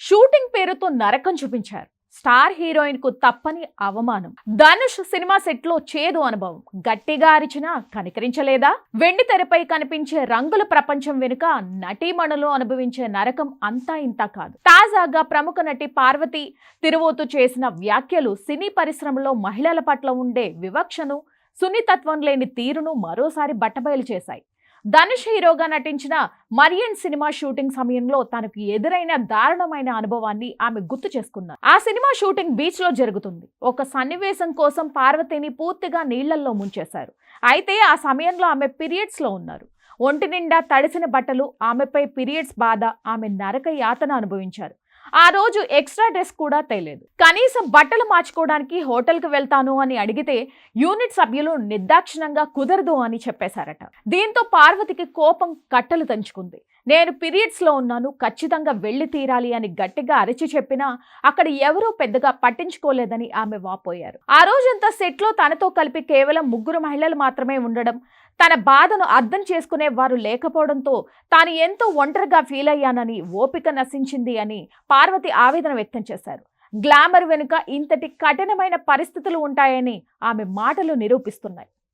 Shooting పేరుతో నరకం చూపించారు. స్టార్ హీరోయిన్ కు తప్పని అవమానం. ధనుష్ సినిమా సెట్ లో చేదు అనుభవం. గట్టిగా అరిచినా కనికరించలేదా? వెండి తెరపై కనిపించే రంగుల ప్రపంచం వెనుక నటీమణులు అనుభవించే నరకం అంతా ఇంతా కాదు. తాజాగా ప్రముఖ నటి పార్వతి తిరువోతు చేసిన వ్యాఖ్యలు సినీ పరిశ్రమలో మహిళల పట్ల ఉండే వివక్షను, సున్నితత్వం లేని తీరును మరోసారి బట్టబయలు చేశాయి. ధనుష్ హీరోగా నటించిన మరియన్ సినిమా షూటింగ్ సమయంలో తనకు ఎదురైన దారుణమైన అనుభవాన్ని ఆమె గుర్తు చేసుకున్నారు. ఆ సినిమా షూటింగ్ బీచ్ లో జరుగుతుంది. ఒక సన్నివేశం కోసం పార్వతిని పూర్తిగా నీళ్లలో ముంచేశారు. అయితే ఆ సమయంలో ఆమె పీరియడ్స్ లో ఉన్నారు. ఒంటి నిండా తడిసిన బట్టలు, ఆమెపై పీరియడ్స్ బాధ, ఆమె నరక యాతన అనుభవించారు. ఆ రోజు ఎక్స్ట్రా డ్రెస్ కూడా తేలేదు. కనీసం బట్టలు మార్చుకోవడానికి హోటల్కి వెళ్తాను అని అడిగితే యూనిట్ సభ్యులు నిర్దాక్షిణ్యంగా కుదరదు అని చెప్పేశారట. దీంతో పార్వతికి కోపం కట్టలు తెంచుకుంది. నేను పీరియడ్స్ లో ఉన్నాను, ఖచ్చితంగా వెళ్లి తీరాలి అని గట్టిగా అరిచి చెప్పినా అక్కడ ఎవరూ పెద్దగా పట్టించుకోలేదని ఆమె వాపోయారు. ఆ రోజంతా సెట్ లో తనతో కలిపి కేవలం 3 మహిళలు మాత్రమే ఉండడం, తన బాధను అర్థం చేసుకునే వారు లేకపోవడంతో తాను ఎంతో ఒంటరిగా ఫీల్ అయ్యానని, ఓపిక నశించింది అని పార్వతి ఆవేదన వ్యక్తం చేశారు. గ్లామర్ వెనుక ఇంతటి కఠినమైన పరిస్థితులు ఉంటాయని ఆమె మాటలు నిరూపిస్తున్నాయి.